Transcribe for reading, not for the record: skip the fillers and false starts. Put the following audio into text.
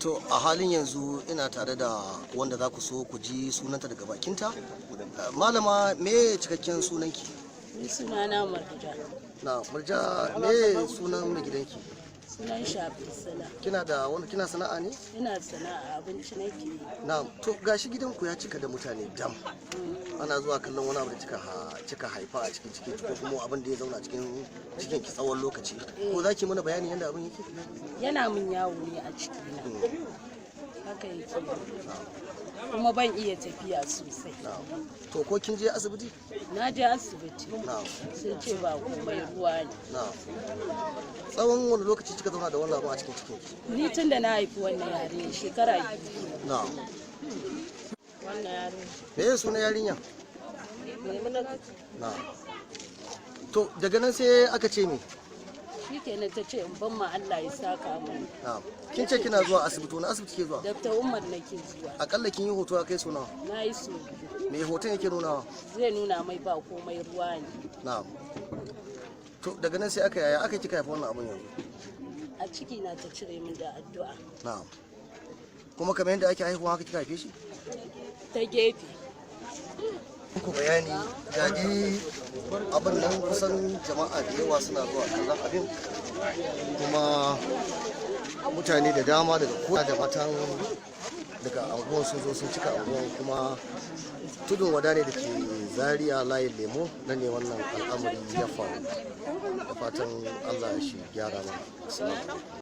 To a halin yanzu ina tare da wanda za ku so ku ji sunanta daga bakinta. Malama me cikakken sunanki? Ni sunana Murja. Na Murja, me sunan mai gidanki? Sunan Shafi Sala. Kina sana'a ne? Ina sana'a abinci nake yi. Na to gashi gidanku ya cika da mutane dam. Ana zuwa kallon wani abu da kika haifa a cikin ciki ko kuma abin da ya zauna cikin cikin ki tsawon lokaci. Ko za ki mana bayani yadda abin yake? Yana min yawo ne a ciki na. Haka yake. Kuma ban iya tafiya sosai. To ko kin je asibiti? Na je asibiti. Sun ce ba komai ruwa ne. Tsawon wani lokaci kika zauna da wannan abu a cikin cikin ki? Ni tun da na haifi wannan yare shekara 2. Na. Wannan yare. Me ya suna yarinya? Na. To daga nan sai aka ce me? Shikenan ta ce in ban ma Allah ya saka mun. Na. Kin ce kina zuwa asibiti, wani asibiti ke zuwa? Dr. Umar nake zuwa. Akalla kin yi hoto a kai suna? Na yi so biyu. Me hoton yake nunawa? Zai nuna mai ba komai ruwa ne. Na. To daga nan sai aka kika haifa wannan abun yanzu? A ciki na ta cire min da addu'a. Na. Kuma kamar yadda ake haihuwa haka kika haife shi? Ta gefe. Ku bayani gaji abin nan kusan jama'a da yawa suna zuwa kallon abin kuma mutane da dama daga kowa da matan daga anguwan sun zo sun cika anguwan kuma tudun wada ne da ke Zaria layin lemo na ne wannan al'amari ya faru da fatan Allah shi gyara mana.